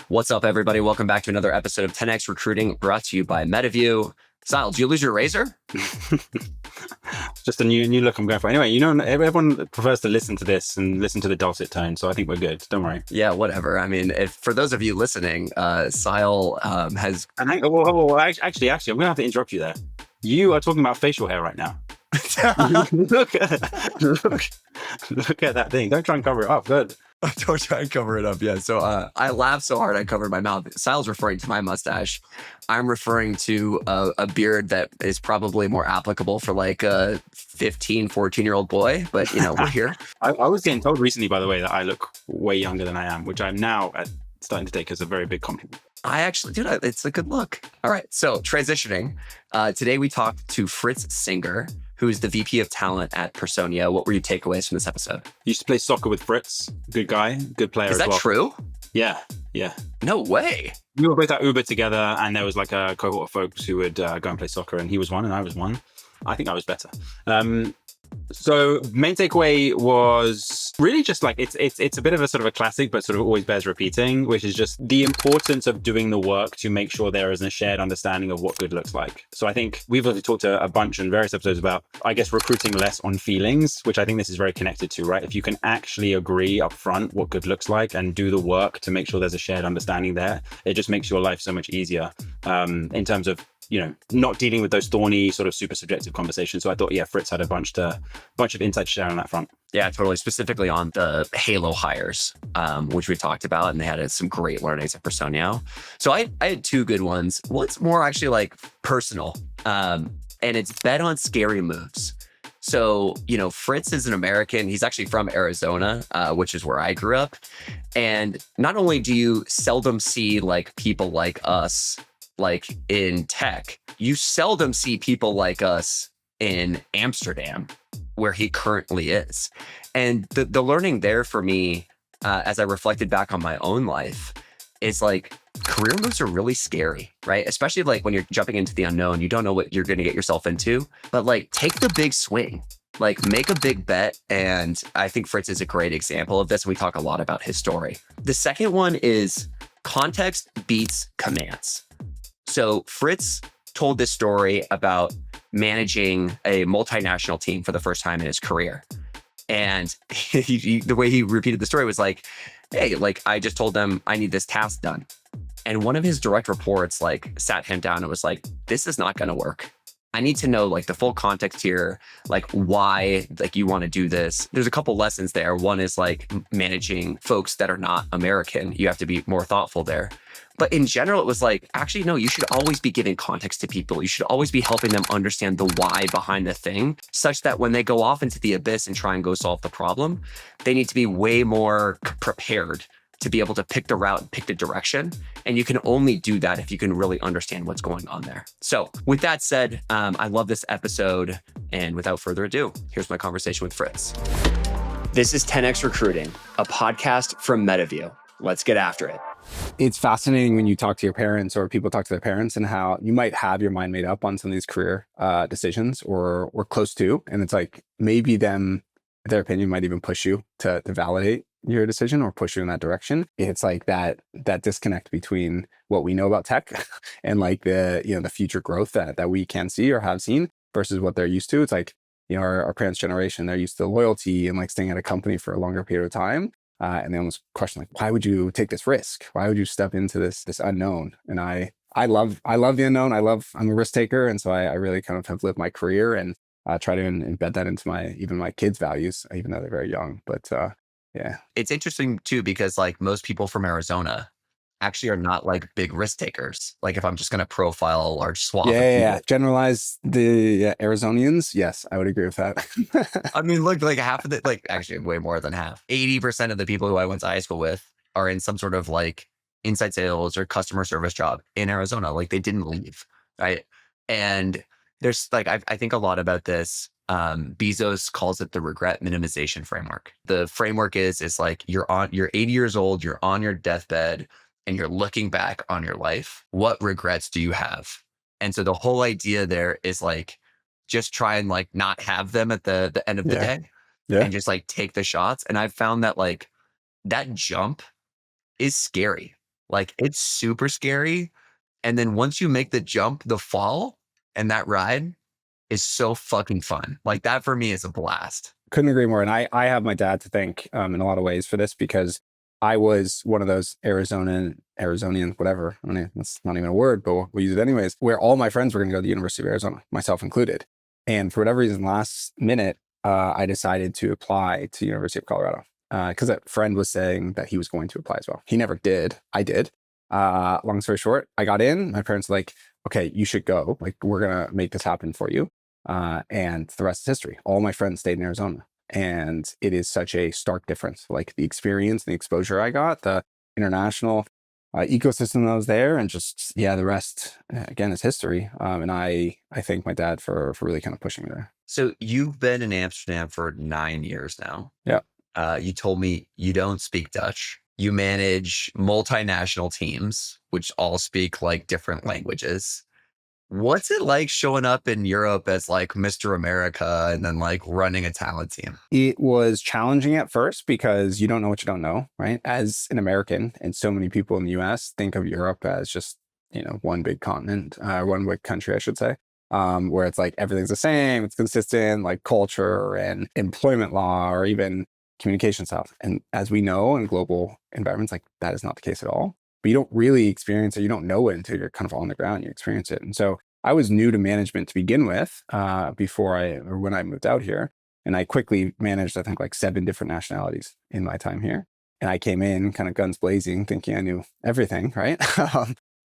What's up, everybody? Welcome back to another episode of 10X Recruiting, brought to you by MetaView. Sile, did you lose your razor? Just a new look I'm going for. Anyway, everyone prefers to listen to this and listen to the dulcet tone, so I think we're good. Don't worry. Yeah, whatever. I mean, for those of you listening, Sile has... Actually, I'm going to have to interrupt you there. You are talking about facial hair right now. look at that thing. Don't try and cover it up. Good. Don't try and cover it up. Yeah. So I laughed so hard I covered my mouth. Sile's referring to my mustache. I'm referring to a beard that is probably more applicable for like a 15, 14-year-old boy. But, we're here. I was getting told recently, by the way, that I look way younger than I am, which I'm now starting to take as a very big compliment. I actually, it's a good look. All right. So transitioning. Today we talked to Fritz Singer, who's the VP of Talent at Personio. What were your takeaways from this episode? Used to play soccer with Fritz. Good guy, good player as well. Is that true? Yeah. No way. We were both at Uber together, and there was like a cohort of folks who would go and play soccer, and he was one and I was one. I think I was better. So main takeaway was really just like it's a bit of a sort of a classic, but sort of always bears repeating, which is just the importance of doing the work to make sure there is a shared understanding of what good looks like. So I think we've already talked a bunch in various episodes about, I guess, recruiting less on feelings, which I think this is very connected to, right? If you can actually agree up front what good looks like and do the work to make sure there's a shared understanding there, it just makes your life so much easier in terms of not dealing with those thorny sort of super subjective conversations. So I thought, Fritz had a bunch of insight to share on that front. Yeah, totally. Specifically on the Halo hires, which we talked about, and they had some great learnings at Personio. So I had two good ones. One's more actually like personal, and it's bet on scary moves. So, Fritz is an American. He's actually from Arizona, which is where I grew up. And not only do you seldom see like people like us like in tech, you seldom see people like us in Amsterdam, where he currently is. And the learning there for me, as I reflected back on my own life, is like career moves are really scary, right? Especially like when you're jumping into the unknown, you don't know what you're going to get yourself into, but like take the big swing, like make a big bet. And I think Fritz is a great example of this. We talk a lot about his story. The second one is context beats commands. So Fritz told this story about managing a multinational team for the first time in his career. And the way he repeated the story was like, hey, like I just told them I need this task done. And one of his direct reports like sat him down and was like, this is not going to work. I need to know like the full context here, like why like you want to do this. There's a couple lessons there. One is like managing folks that are not American. You have to be more thoughtful there. But in general, it was like, actually, no, you should always be giving context to people. You should always be helping them understand the why behind the thing, such that when they go off into the abyss and try and go solve the problem, they need to be way more prepared to be able to pick the route and pick the direction. And you can only do that if you can really understand what's going on there. So with that said, I love this episode. And without further ado, here's my conversation with Fritz. This is 10X Recruiting, a podcast from MetaView. Let's get after it. It's fascinating when you talk to your parents or people talk to their parents and how you might have your mind made up on some of these career decisions or close to. And it's like maybe their opinion might even push you to validate your decision or push you in that direction. It's like that disconnect between what we know about tech and like the future growth that we can see or have seen versus what they're used to. It's like, our parents' generation, they're used to loyalty and like staying at a company for a longer period of time. And they almost question like, why would you take this risk? Why would you step into this unknown? And I love the unknown. I'm a risk taker. And so I really kind of have lived my career and try to embed that into my kids' values, even though they're very young. But yeah. It's interesting too, because like most people from Arizona actually are not like big risk takers. Like if I'm just going to profile a large swath of people. Yeah. Generalize the Arizonians. Yes, I would agree with that. I mean, look, like half of the, like actually way more than half, 80% of the people who I went to high school with are in some sort of like inside sales or customer service job in Arizona. Like they didn't leave, right? And there's like, I think a lot about this. Bezos calls it the regret minimization framework. The framework is like you're 80 years old, you're on your deathbed, and you're looking back on your life. What regrets do you have? And so the whole idea there is like just try and like not have them at the end of the day and just like take the shots. And I've found that like that jump is scary. Like it's super scary. And then once you make the jump, the fall and that ride is so fucking fun. Like that for me is a blast. Couldn't agree more. And I have my dad to thank in a lot of ways for this, because I was one of those Arizonians, whatever. I mean, that's not even a word, but we'll use it anyways, where all my friends were going to go to the University of Arizona, myself included. And for whatever reason, last minute, I decided to apply to University of Colorado because a friend was saying that he was going to apply as well. He never did. I did. Long story short, I got in. My parents were like, okay, you should go. Like, we're going to make this happen for you. And the rest is history. All my friends stayed in Arizona. And it is such a stark difference. Like the experience and the exposure I got, the international ecosystem that was there, and just, yeah, the rest, again, is history. And I thank my dad for really kind of pushing me there. So you've been in Amsterdam for 9 years now. Yeah. You told me you don't speak Dutch. You manage multinational teams, which all speak like different languages. What's it like showing up in Europe as like Mr. America and then like running a talent team? It was challenging at first because you don't know what you don't know, right? As an American, and so many people in the US think of Europe as just, one big continent, one big country, I should say, where it's like everything's the same, it's consistent, like culture and employment law or even communication stuff. And as we know in global environments, like that is not the case at all. But you don't really experience it. You don't know it until you're kind of on the ground, you experience it. And so I was new to management to begin with when I moved out here. And I quickly managed, I think, like 7 different nationalities in my time here. And I came in kind of guns blazing, thinking I knew everything, right?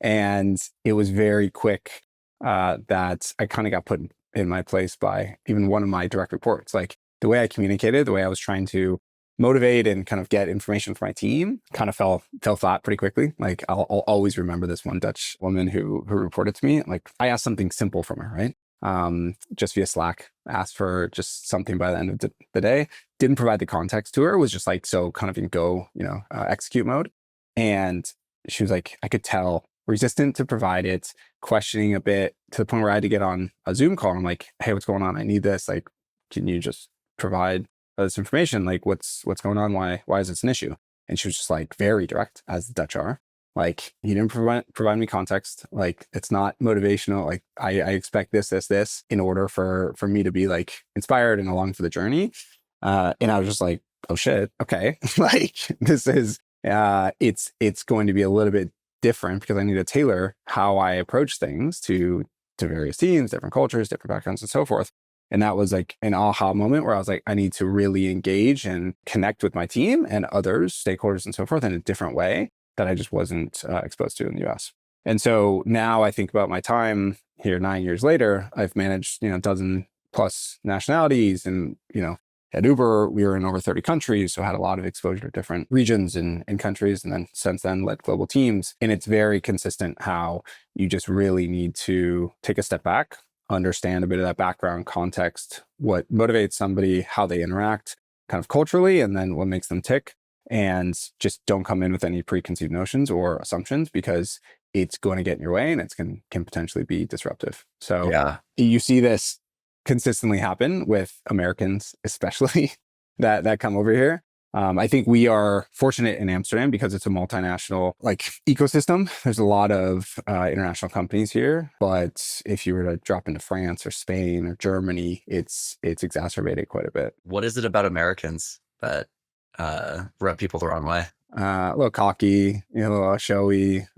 And it was very quick that I kind of got put in my place by even one of my direct reports. Like the way I communicated, the way I was trying to motivate and kind of get information for my team kind of fell flat pretty quickly. Like I'll always remember this one Dutch woman who reported to me. Like I asked something simple from her, right? Just via Slack, asked for just something by the end of the day, didn't provide the context to her, was just like, so kind of in go, execute mode. And she was like, I could tell, resistant to provide it, questioning a bit, to the point where I had to get on a Zoom call. I'm like, hey, what's going on? I need this. Like, can you just provide this information? Like, what's going on? Why is this an issue? And she was just like very direct, as the Dutch are. Like, you didn't provide me context. Like, it's not motivational. Like, I expect this in order for me to be like inspired and along for the journey. And I was just like, oh shit, okay. Like, this is it's going to be a little bit different because I need to tailor how I approach things to various teams, different cultures, different backgrounds, and so forth. And that was like an aha moment where I was like, I need to really engage and connect with my team and others, stakeholders, and so forth in a different way that I just wasn't exposed to in the US. And so now I think about my time here 9 years later, I've managed, dozen plus nationalities. And, at Uber, we were in over 30 countries, so had a lot of exposure to different regions and countries. And then since then led global teams. And it's very consistent how you just really need to take a step back, understand a bit of that background context, what motivates somebody, how they interact kind of culturally, and then what makes them tick. And just don't come in with any preconceived notions or assumptions, because it's going to get in your way and it's can potentially be disruptive. So Yeah. You see this consistently happen with Americans, especially that come over here. I think we are fortunate in Amsterdam because it's a multinational ecosystem. There's a lot of international companies here, but if you were to drop into France or Spain or Germany, it's exacerbated quite a bit. What is it about Americans that rub people the wrong way? A little cocky, a little showy,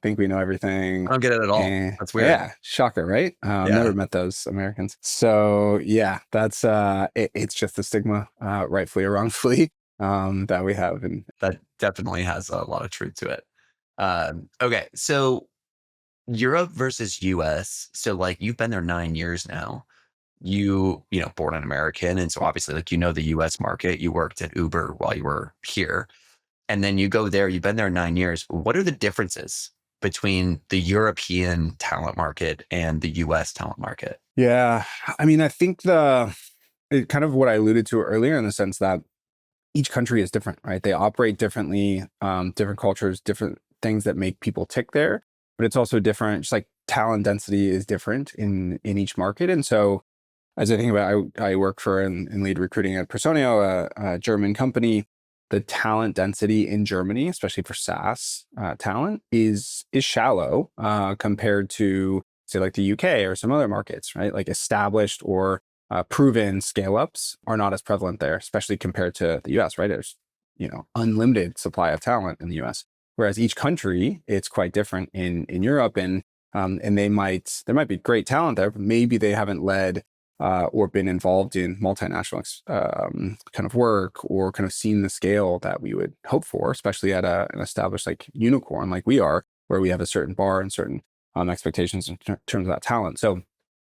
think we know everything. I don't get it at all. That's weird. Yeah, shocker, right? Never met those Americans. So yeah, that's it's just the stigma, rightfully or wrongfully, that we have. And that definitely has a lot of truth to it. Okay, so Europe versus US. So like you've been there 9 years now. Born an American, and so obviously the US market. You worked at Uber while you were here. And then you go there, you've been there 9 years. What are the differences between the European talent market and the US talent market? Yeah, I mean, I think kind of what I alluded to earlier, in the sense that each country is different, right? They operate differently, different cultures, different things that make people tick there. But it's also different, just like talent density is different in each market. And so as I think about, I work for and lead recruiting at Personio, a German company. the talent density in Germany, especially for SaaS talent, is shallow compared to, say, like the UK or some other markets, right? Like established or proven scale ups are not as prevalent there, especially compared to the US, right? There's, unlimited supply of talent in the US. Whereas each country, it's quite different in Europe, and there might be great talent there, but maybe they haven't led or been involved in multinational kind of work, or kind of seen the scale that we would hope for, especially at an established like unicorn like we are, where we have a certain bar and certain expectations in terms of that talent. So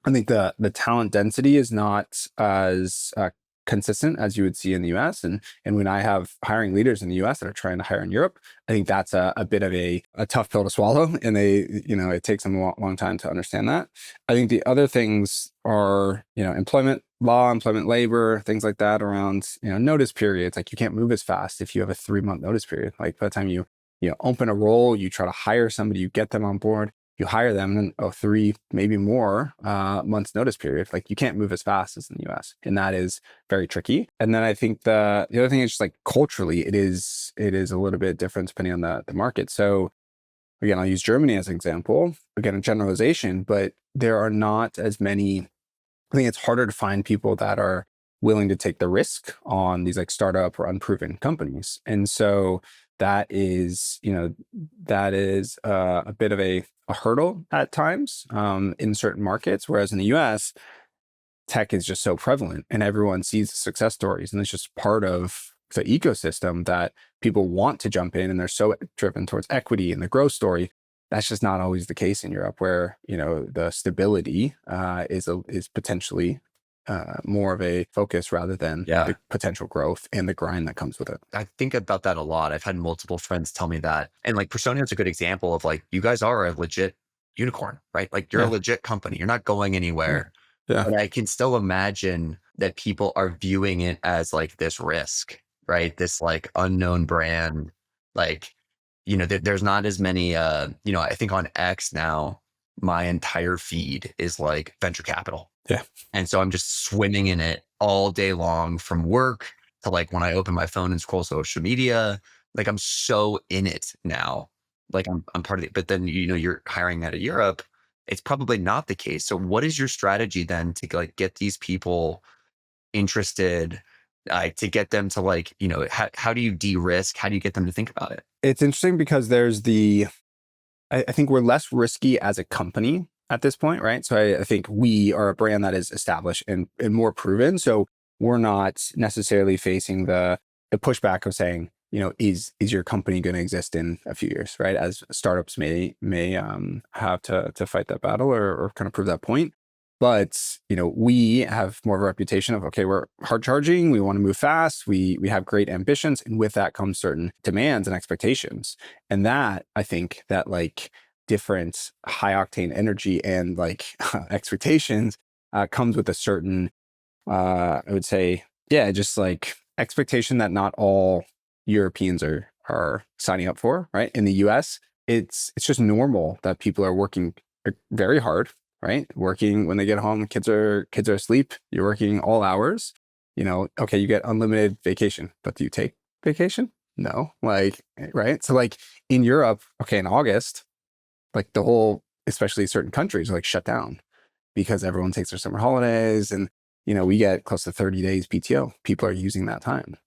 I think the talent density is not as consistent as you would see in the US. And when I have hiring leaders in the US that are trying to hire in Europe, I think that's a bit of a tough pill to swallow. And it takes them a long time to understand that. I think the other things are, employment law, employment labor, things like that around, notice periods. Like you can't move as fast if you have a 3-month notice period. Like by the time you open a role, you try to hire somebody, you get them on board, you hire them, and then 3, maybe more months notice period. Like you can't move as fast as in the US. And that is very tricky. And then I think the other thing is just like culturally, it is a little bit different depending on the market. So again, I'll use Germany as an example. Again, a generalization, but there are not as many. I think it's harder to find people that are willing to take the risk on these like startup or unproven companies. And so that is a bit of a hurdle at times in certain markets. Whereas in the US, tech is just so prevalent and everyone sees the success stories, and it's just part of the ecosystem that people want to jump in, and they're so driven towards equity and the growth story. That's just not always the case in Europe, where the stability is potentially more of a focus rather than the potential growth and the grind that comes with it. I think about that a lot. I've had multiple friends tell me that. And like Personio is a good example of like, you guys are a legit unicorn, right? Like you're a legit company. You're not going anywhere. Yeah. But I can still imagine that people are viewing it as like this risk, right? This like unknown brand. Like, there's not as many, I think on X now, my entire feed is like venture capital. Yeah. And so I'm just swimming in it all day long, from work to like when I open my phone and scroll social media. Like I'm so in it now. Like I'm part of it. But then, you're hiring out of Europe, it's probably not the case. So what is your strategy then to like get these people interested, to get them to like, how do you de-risk? How do you get them to think about it? It's interesting because there's I think we're less risky as a company at this point, right? So I think we are a brand that is established and more proven. So we're not necessarily facing the pushback of saying, is your company going to exist in a few years, right? As startups may have to fight that battle or kind of prove that point. But, we have more of a reputation of, okay, we're hard charging. We want to move fast. We have great ambitions. And with that comes certain demands and expectations. And that, I think that like different high octane energy and like expectations comes with a certain, I would say, just like expectation that not all Europeans are signing up for, right? In the US, it's just normal that people are working very hard, right? Working when they get home, kids are asleep, you're working all hours, okay, you get unlimited vacation, but do you take vacation? No, like, right? So like in Europe, okay, in August, like the whole, especially certain countries are like shut down because everyone takes their summer holidays, and, we get close to 30 days PTO. People are using that time.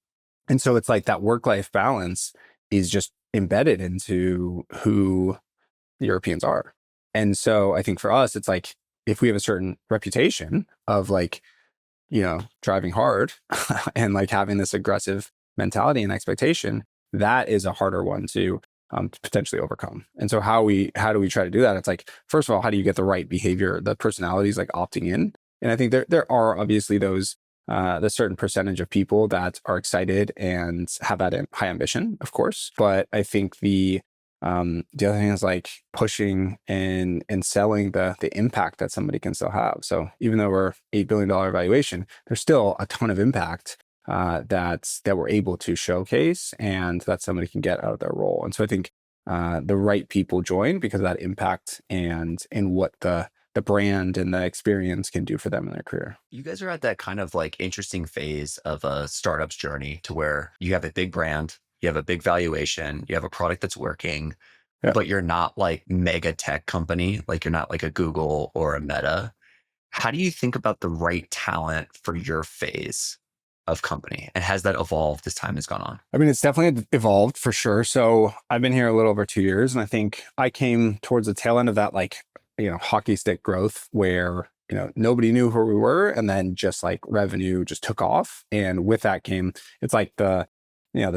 And so it's like that work-life balance is just embedded into who the Europeans are. And so I think for us, it's like, if we have a certain reputation of like, driving hard and like having this aggressive mentality and expectation, that is a harder one to potentially overcome. And so how do we try to do that? It's like, first of all, how do you get the right behavior, the personalities like opting in? And I think there are obviously those the certain percentage of people that are excited and have that high ambition, of course. But I think the other thing is like pushing and selling the impact that somebody can still have. So even though we're $8 billion valuation, there's still a ton of impact that we're able to showcase and that somebody can get out of their role. And so I think the right people join because of that impact and what the the brand and the experience can do for them in their career. You guys are at that kind of like interesting phase of a startup's journey to where you have a big brand, you have a big valuation, you have a product that's working, Yeah. but you're not like mega tech company, like you're not like a Google or a Meta. How do you think about the right talent for your phase of company? And has that evolved as time has gone on? I mean, it's definitely evolved for sure. So I've been here a little over 2 years, and I think I came towards the tail end of that, like, hockey stick growth where, nobody knew who we were. And then just like revenue just took off. And with that came, it's like the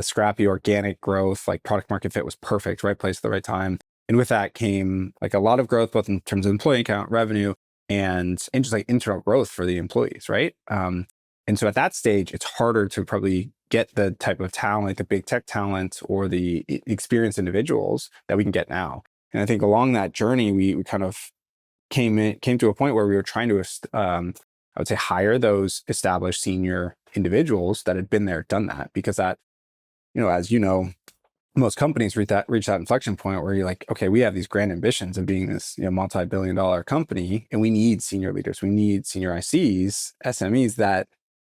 scrappy organic growth, like product market fit was perfect, right place at the right time. And with that came like a lot of growth, both in terms of employee count, revenue, and just like internal growth for the employees, right? And so at that stage, it's harder to probably get the type of talent, like the big tech talent or the experienced individuals that we can get now. And I think along that journey, we kind of came to a point where we were trying to, I would say, hire those established senior individuals that had been there, done that, because that, as most companies reach that inflection point where you're like, okay, we have these grand ambitions of being this multi-billion-dollar company, and we need senior leaders, we need senior ICs, SMEs that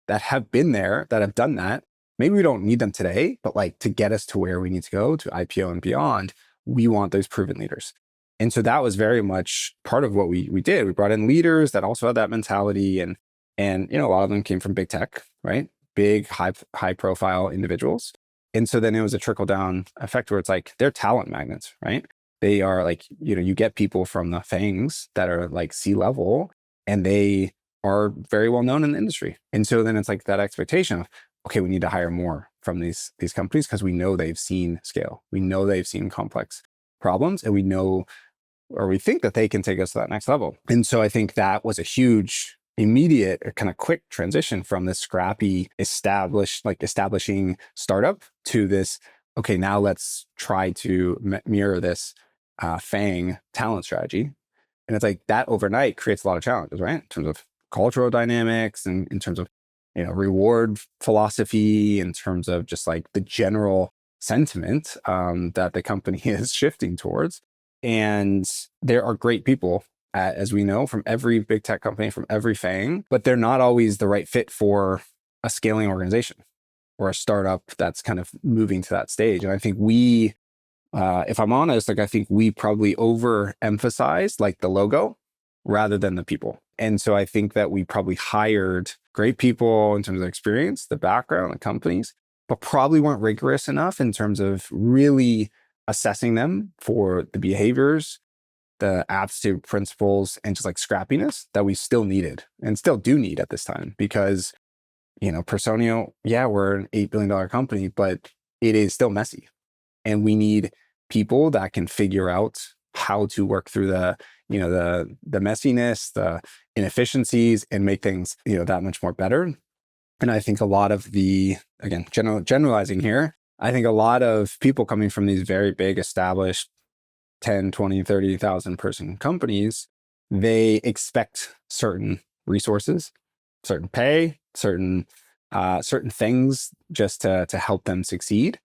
have been there, that have done that. Maybe we don't need them today, but like to get us to where we need to go to IPO and beyond, we want those proven leaders. And so that was very much part of what we did. We brought in leaders that also had that mentality, and a lot of them came from big tech, right? Big high profile individuals. And so then it was a trickle down effect where it's like they're talent magnets, right? They are like, you get people from the FANGs that are like C-level, and they are very well known in the industry. And so then it's like that expectation of, okay, we need to hire more from these companies because we know they've seen scale. We know they've seen complex problems, and we know, or we think that they can take us to that next level. And so I think that was a huge, immediate, kind of quick transition from this scrappy establishing startup to this, okay, now let's try to mirror this FANG talent strategy. And it's like that overnight creates a lot of challenges, right? In terms of cultural dynamics, and in terms of, reward philosophy, in terms of just like the general sentiment that the company is shifting towards. And there are great people, as we know, from every big tech company, from every FANG, but they're not always the right fit for a scaling organization or a startup that's kind of moving to that stage. And I think we, if I'm honest, like I think we probably overemphasized like the logo rather than the people. And so I think that we probably hired great people in terms of experience, the background, the companies, but probably weren't rigorous enough in terms of really assessing them for the behaviors, the aptitude principles, and just like scrappiness that we still needed and still do need at this time. Because, Personio, yeah, we're an $8 billion company, but it is still messy. And we need people that can figure out how to work through the messiness, the inefficiencies, and make things, that much more better. And I think a lot of the, again, generalizing here, I think a lot of people coming from these very big established 10, 20, 30,000 person companies, they expect certain resources, certain pay, certain things just to help them succeed.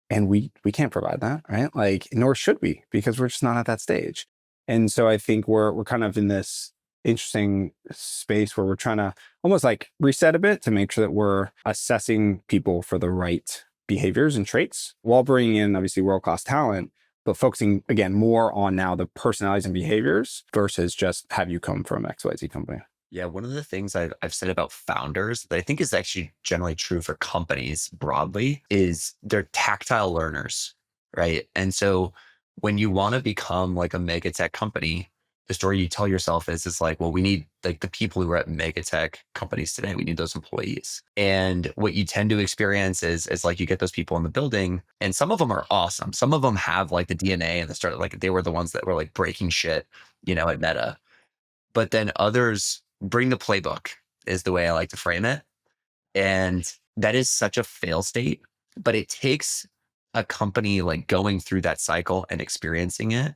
And we can't provide that, right? Like, nor should we, because we're just not at that stage. And so I think we're kind of in this interesting space where we're trying to almost like reset a bit to make sure that we're assessing people for the right behaviors and traits while bringing in obviously world-class talent, but focusing again more on now the personalities and behaviors versus just have you come from XYZ company. Yeah, one of the things I've said about founders that I think is actually generally true for companies broadly is they're tactile learners, right? And so when you want to become like a mega tech company, the story you tell yourself is like, well, we need like the people who are at mega tech companies today. We need those employees. And what you tend to experience is like you get those people in the building, and some of them are awesome. Some of them have like the DNA and the start, like they were the ones that were like breaking shit, at Meta. But then others bring the playbook is the way I like to frame it. And that is such a fail state, but it takes a company like going through that cycle and experiencing it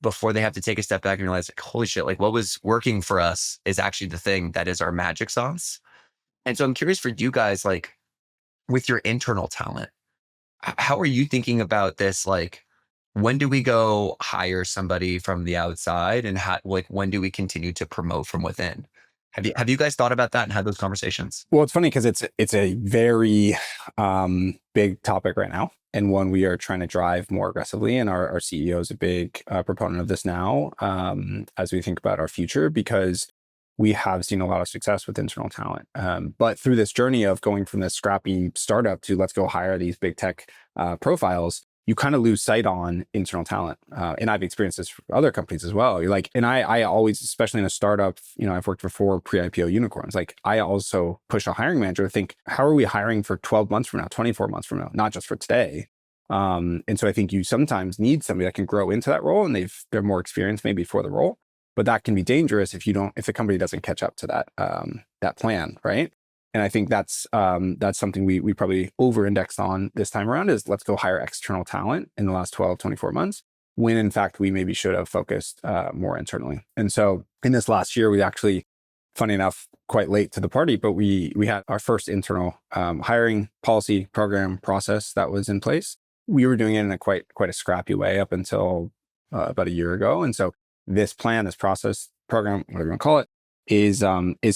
before they have to take a step back and realize like, holy shit, like what was working for us is actually the thing that is our magic sauce. And so I'm curious for you guys, like with your internal talent, how are you thinking about this? Like, when do we go hire somebody from the outside, and how, like, when do we continue to promote from within? Have you guys thought about that and had those conversations? Well, it's funny because it's a very big topic right now, and one we are trying to drive more aggressively. And our CEO is a big proponent of this now, as we think about our future, because we have seen a lot of success with internal talent. But through this journey of going from this scrappy startup to let's go hire these big tech profiles, you kind of lose sight on internal talent. And I've experienced this for other companies as well. You're like, and I always, especially in a startup, I've worked for 4 pre-IPO unicorns. Like, I also push a hiring manager to think, how are we hiring for 12 months from now, 24 months from now, not just for today? And so I think you sometimes need somebody that can grow into that role, and they're more experienced maybe for the role, but that can be dangerous if the company doesn't catch up to that plan, right? And I think that's something we probably over-indexed on this time around, is let's go hire external talent in the last 12, 24 months, when in fact we maybe should have focused more internally. And so in this last year, we actually, funny enough, quite late to the party, but we had our first internal hiring policy program process that was in place. We were doing it in a quite a scrappy way up until about a year ago. And so this plan, this process, program, whatever you want to call it, is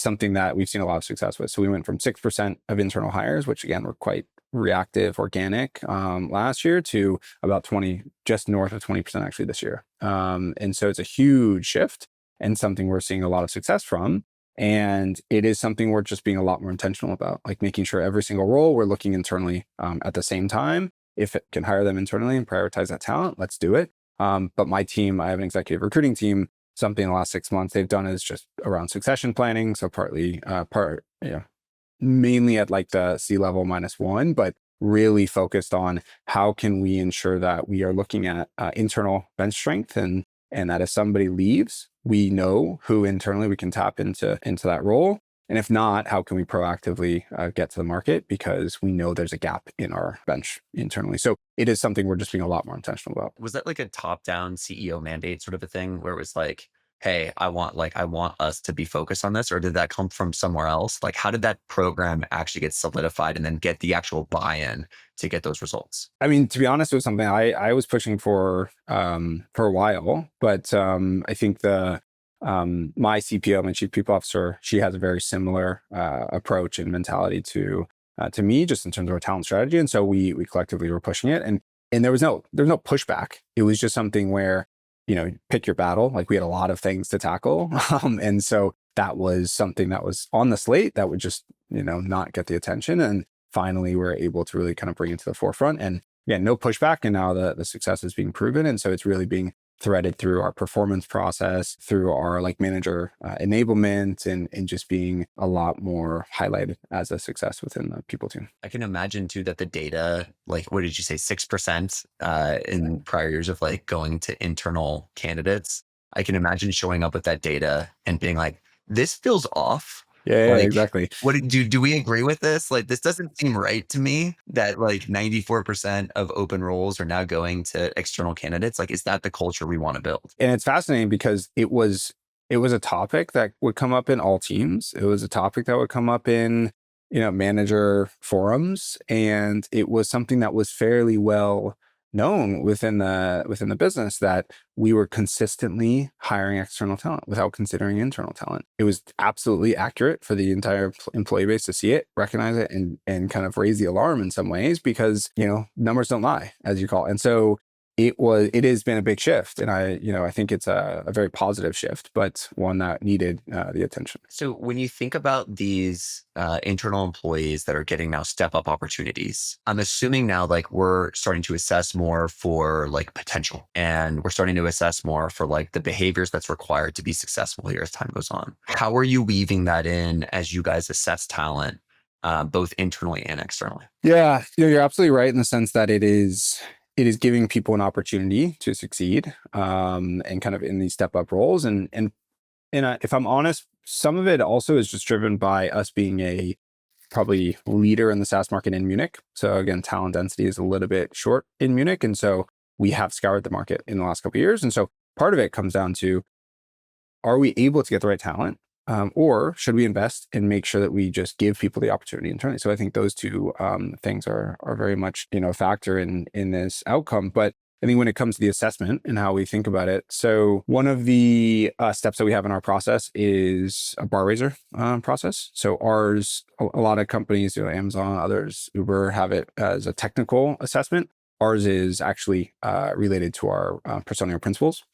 something that we've seen a lot of success with. So we went from 6% of internal hires, which again were quite reactive, organic last year, to about 20, just north of 20% actually this year. And so it's a huge shift and something we're seeing a lot of success from. And it is something we're just being a lot more intentional about, like making sure every single role we're looking internally at the same time. If it can hire them internally and prioritize that talent, let's do it. But my team, I have an executive recruiting team. Something in the last 6 months they've done is just around succession planning. So mainly at like the C-level -1, but really focused on how can we ensure that we are looking at internal bench strength, and that if somebody leaves, we know who internally we can tap into that role. And if not, how can we proactively get to the market, because we know there's a gap in our bench internally. So it is something we're just being a lot more intentional about. Was that like a top-down CEO mandate sort of a thing, where it was like, hey, I want us to be focused on this, or did that come from somewhere else? Like, how did that program actually get solidified and then get the actual buy-in to get those results? I mean, to be honest, it was something I was pushing for a while, but I think my CPO, my chief people officer, she has a very similar approach and mentality to me, just in terms of our talent strategy. And so we collectively were pushing it, and there was no pushback. It was just something where, pick your battle. Like, we had a lot of things to tackle, and so that was something that was on the slate that would just not get the attention. And finally, we're able to really kind of bring it to the forefront. And again, no pushback, and now the success is being proven, and so it's really being threaded through our performance process, through our manager enablement, and just being a lot more highlighted as a success within the people team. I can imagine too that the data, like, what did you say, 6% in prior years of like going to internal candidates. I can imagine showing up with that data and being like, this feels off. Yeah, Like, exactly. what do we agree with this? Like, this doesn't seem right to me, that like 94% of open roles are now going to external candidates. Like, is that the culture we want to build? And it's fascinating because it was a topic that would come up in all teams. It was a topic that would come up in manager forums, and it was something that was fairly well known within the business, that we were consistently hiring external talent without considering internal talent. It was absolutely accurate for the entire employee base to see it, recognize it, and kind of raise the alarm in some ways, because numbers don't lie, as you call it. And so it has been a big shift, and I think it's a very positive shift, but one that needed the attention. So when you think about these internal employees that are getting now step up opportunities, I'm assuming now like we're starting to assess more for like potential, and we're starting to assess more for like the behaviors that's required to be successful here as time goes on. How are you weaving that in as you guys assess talent, both internally and externally? Yeah, you're absolutely right in the sense that it is giving people an opportunity to succeed, and kind of in these step up roles. And if I'm honest, some of it also is just driven by us being a probably leader in the SaaS market in Munich. So again, talent density is a little bit short in Munich. And so we have scoured the market in the last couple of years. And so part of it comes down to, are we able to get the right talent? Or should we invest and make sure that we just give people the opportunity internally? So I think those two things are very much a factor in this outcome. But I think when it comes to the assessment and how we think about it, so one of the steps that we have in our process is a bar raiser process. So ours, a lot of companies, Amazon, others, Uber, have it as a technical assessment. Ours is actually related to our Personio principles.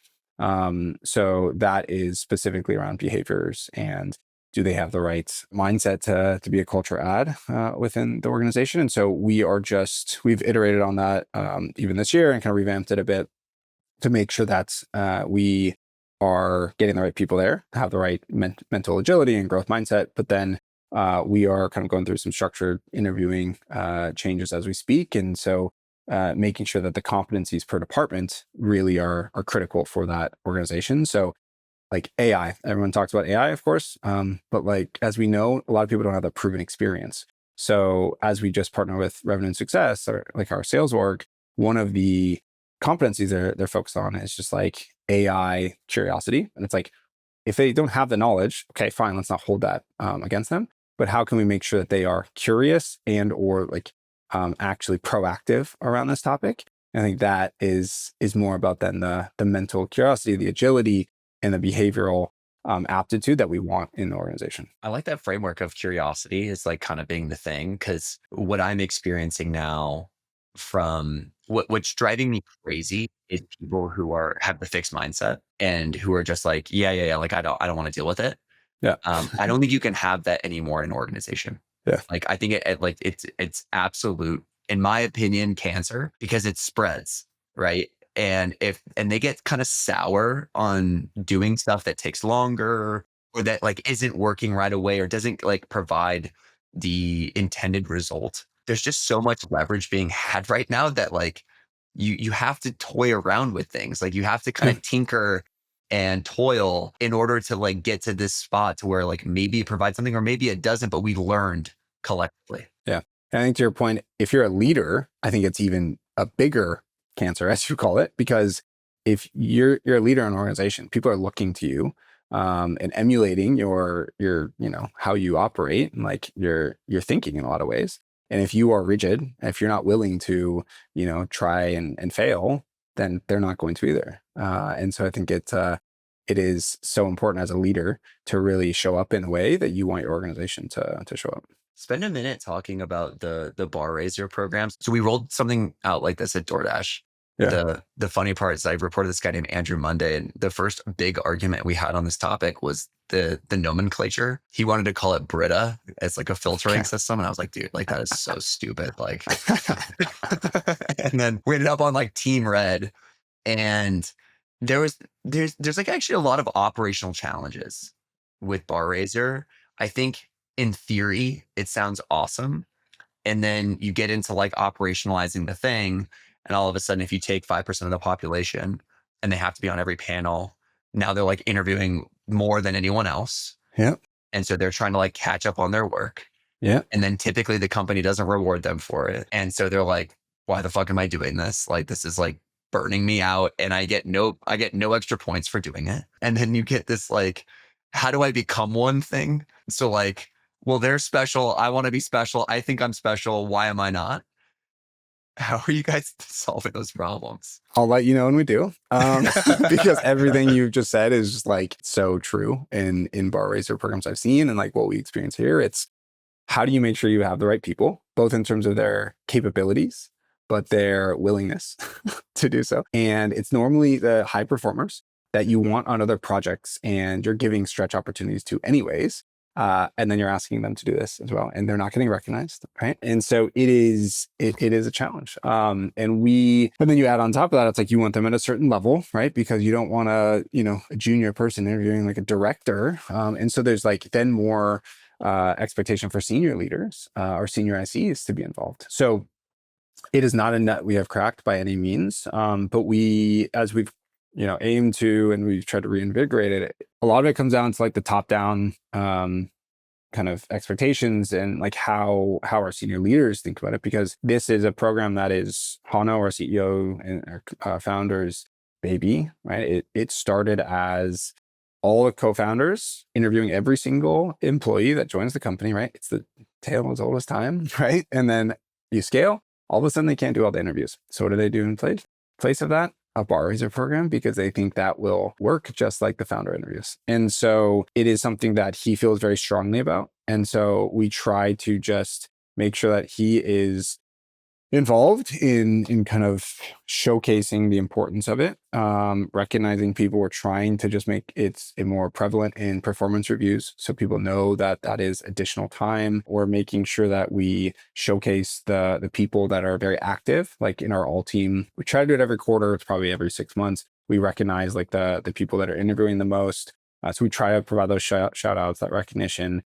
So that is specifically around behaviors and do they have the right mindset to be a culture add within the organization? And so we've iterated on that even this year and kind of revamped it a bit to make sure that we are getting the right people there, have the right mental agility and growth mindset. But then we are kind of going through some structured interviewing changes as we speak. And so making sure that the competencies per department really are critical for that organization. So like AI, everyone talks about AI, of course. But like, as we know, a lot of people don't have that proven experience. So as we just partner with Revenue and Success, or like our sales org, one of the competencies they're focused on is just like AI curiosity. And it's like, if they don't have the knowledge, okay, fine, let's not hold that against them. But how can we make sure that they are curious and or like actually proactive around this topic? And I think that is more about then the mental curiosity, the agility, and the behavioral aptitude that we want in the organization. I like that framework of curiosity is like kind of being the thing, because what I'm experiencing now from what's driving me crazy is people who have the fixed mindset and who are just like, yeah, like I don't want to deal with it. Yeah. I don't think you can have that anymore in an organization. Yeah. Like I think it's absolute, in my opinion, cancer, because it spreads, right? And they get kind of sour on doing stuff that takes longer or that like isn't working right away or doesn't like provide the intended result. There's just so much leverage being had right now that like you have to toy around with things. Like you have to kind of tinker and toil in order to like get to this spot to where like maybe it provides something or maybe it doesn't, but we learned collectively. Yeah. And I think to your point, if you're a leader, I think it's even a bigger cancer, as you call it, because if you're a leader in an organization, people are looking to you and emulating your how you operate and like your thinking in a lot of ways. And if you are rigid, if you're not willing to try and fail, then they're not going to either. And so I think it is so important as a leader to really show up in a way that you want your organization to show up. Spend a minute talking about the bar raiser programs. So we rolled something out like this at DoorDash. Yeah. The funny part is I reported this guy named Andrew Monday, and the first big argument we had on this topic was the nomenclature. He wanted to call it Brita as like a filtering system, and I was like, dude, like that is so stupid. Like, and then we ended up on like Team Red, and there's like actually a lot of operational challenges with bar raiser. I think in theory it sounds awesome, and then you get into like operationalizing the thing. And all of a sudden, if you take 5% of the population and they have to be on every panel, now they're like interviewing more than anyone else. Yeah. And so they're trying to like catch up on their work. Yeah. And then typically the company doesn't reward them for it. And so they're like, why the fuck am I doing this? Like, this is like burning me out. And I get no extra points for doing it. And then you get this like, how do I become one thing? So like, well, they're special. I want to be special. I think I'm special. Why am I not? How are you guys solving those problems? I'll let you know when we do, because everything you've just said is just like so true in bar raiser programs I've seen and like what we experience here. It's how do you make sure you have the right people, both in terms of their capabilities, but their willingness to do so. And it's normally the high performers that you want on other projects and you're giving stretch opportunities to anyways. And then you're asking them to do this as well, and they're not getting recognized, right? And so it is a challenge. And then you add on top of that, it's like you want them at a certain level, right? Because you don't want a junior person interviewing like a director. And so there's like then more expectation for senior leaders or senior ICs to be involved. So it is not a nut we have cracked by any means, but as we've aim to, and we've tried to reinvigorate it. A lot of it comes down to like the top down kind of expectations and like how our senior leaders think about it, because this is a program that is Hano, our CEO and our founders baby, right? It started as all the co-founders interviewing every single employee that joins the company, right? It's the tale as old as time, right? And then you scale, all of a sudden they can't do all the interviews. So what do they do in place? place of that, a bar raiser program, because they think that will work just like the founder interviews. And so it is something that he feels very strongly about. And so we try to just make sure that he is involved in kind of showcasing the importance of it, recognizing people. We're trying to just make it more prevalent in performance reviews so people know that that is additional time. Or making sure that we showcase the people that are very active, like in our all team. We try to do it every quarter. It's probably every 6 months. We recognize like the people that are interviewing the most. So we try to provide those shout outs, that recognition.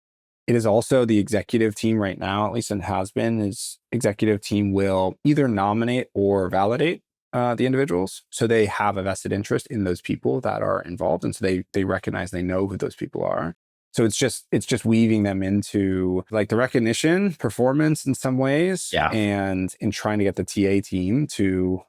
It is also the executive team right now, at least it has been, is executive team will either nominate or validate the individuals. So they have a vested interest in those people that are involved. And so they recognize, they know who those people are. So it's just weaving them into like the recognition, performance in some ways, and in trying to get the TA team to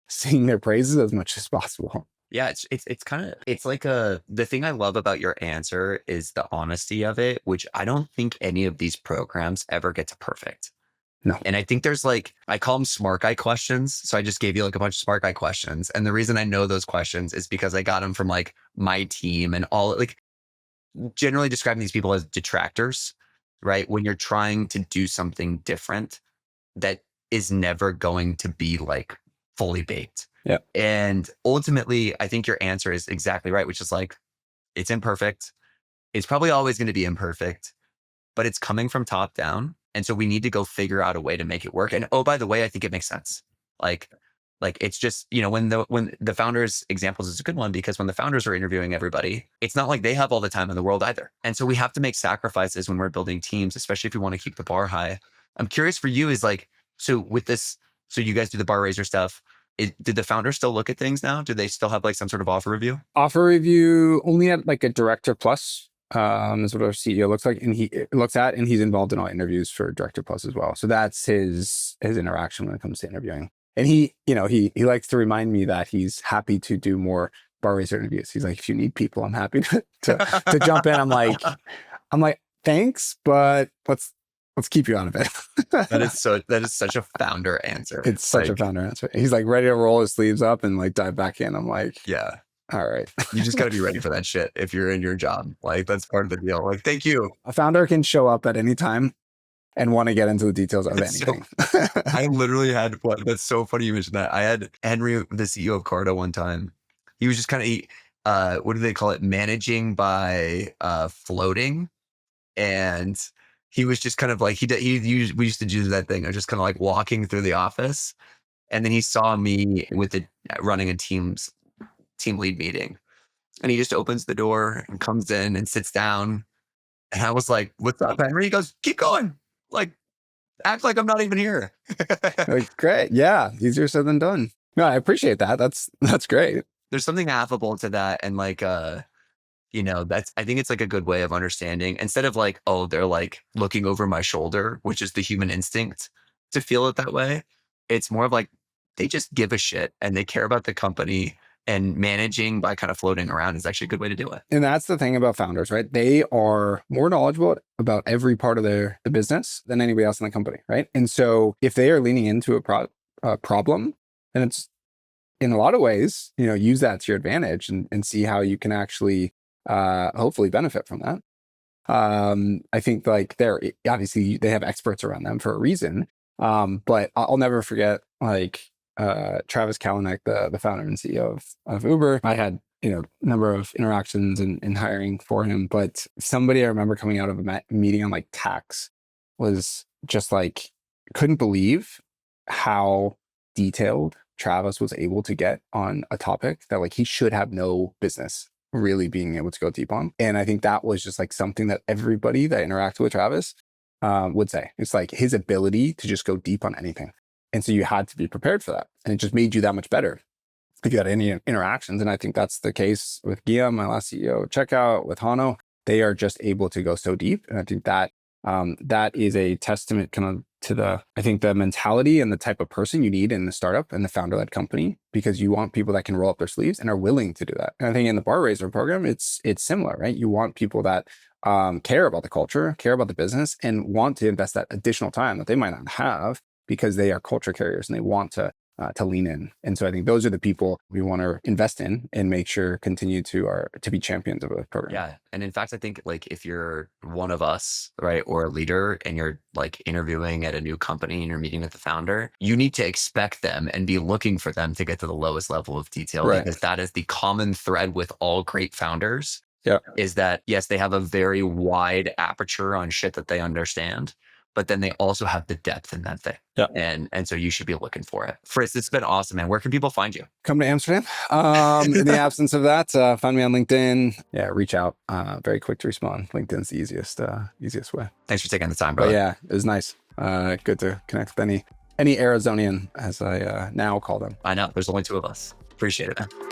sing their praises as much as possible. Yeah, it's kind of, it's like the thing I love about your answer is the honesty of it, which I don't think any of these programs ever get to perfect. No. And I think there's like, I call them smart guy questions. So I just gave you like a bunch of smart guy questions. And the reason I know those questions is because I got them from like my team and all, like generally describing these people as detractors, right? When you're trying to do something different that is never going to be like fully baked. Yeah. And ultimately, I think your answer is exactly right, which is like, it's imperfect. It's probably always going to be imperfect, but it's coming from top down. And so we need to go figure out a way to make it work. And oh, by the way, I think it makes sense. Like it's just, you know, when the founders examples is a good one, because when the founders are interviewing everybody, it's not like they have all the time in the world either. And so we have to make sacrifices when we're building teams, especially if we want to keep the bar high. I'm curious for you is like, so with this, so you guys do the bar raiser stuff. Did the founders still look at things now? Do they still have like some sort of offer review? Offer review only at like a director plus is what our CEO looks like, and he looks at, and he's involved in all interviews for director plus as well. So that's his interaction when it comes to interviewing. And he likes to remind me that he's happy to do more bar raiser interviews. He's like, if you need people, I'm happy to jump in. I'm like, thanks, but let's keep you out of it. That is such a founder answer. It's such a founder answer. He's like ready to roll his sleeves up and like dive back in. I'm like, yeah, all right. You just got to be ready for that shit if you're in your job. Like that's part of the deal. Like, thank you. A founder can show up at any time and want to get into the details of anything. I literally had what? That's so funny you mentioned that. I had Henry, the CEO of Cardo, one time. He was just kind of, what do they call it? Managing by floating. And he was just kind of like, we used to do that thing of just kind of like walking through the office. And then he saw me running a team lead meeting. And he just opens the door and comes in and sits down. And I was like, what's up, Henry? He goes, keep going. Like, act like I'm not even here. Like, great. Yeah. Easier said than done. No, I appreciate that. That's great. There's something affable to that. And like, I think it's like a good way of understanding, instead of like, oh, they're like looking over my shoulder, which is the human instinct to feel it that way. It's more of like, they just give a shit and they care about the company, and managing by kind of floating around is actually a good way to do it. And that's the thing about founders, right? They are more knowledgeable about every part of the business than anybody else in the company, right? And so if they are leaning into a problem, then it's in a lot of ways, use that to your advantage and see how you can actually hopefully benefit from that. I think like obviously they have experts around them for a reason. But I'll never forget like Travis Kalanick, the founder and CEO of Uber. I had a number of interactions in hiring for him, but somebody I remember coming out of a meeting on like tax was just like, couldn't believe how detailed Travis was able to get on a topic that like he should have no business really being able to go deep on. And I think that was just like something that everybody that interacted with Travis would say. It's like his ability to just go deep on anything. And so you had to be prepared for that. And it just made you that much better if you had any interactions. And I think that's the case with Guillaume, my last CEO, Checkout, with Hano. They are just able to go so deep. And I think that that is a testament kind of to the mentality and the type of person you need in the startup and the founder-led company, because you want people that can roll up their sleeves and are willing to do that. And I think in the Bar Raiser program, it's similar, right? You want people that care about the culture, care about the business, and want to invest that additional time that they might not have because they are culture carriers and they want to to lean in. And so I think those are the people we want to invest in and make sure continue to be champions of a program. Yeah. And in fact, I think like if you're one of us, right, or a leader and you're like interviewing at a new company and you're meeting with the founder, you need to expect them and be looking for them to get to the lowest level of detail, Right. because that is the common thread with all great founders. Yeah. Is that, yes, they have a very wide aperture on shit that they understand, but then they also have the depth in that thing. Yeah. And so you should be looking for it. Fritz, it's been awesome, man. Where can people find you? Come to Amsterdam. In the absence of that, find me on LinkedIn. Yeah, reach out. Very quick to respond. LinkedIn's the easiest way. Thanks for taking the time, bro. But yeah, it was nice. Good to connect with any Arizonian, as I now call them. I know. There's only two of us. Appreciate it, man.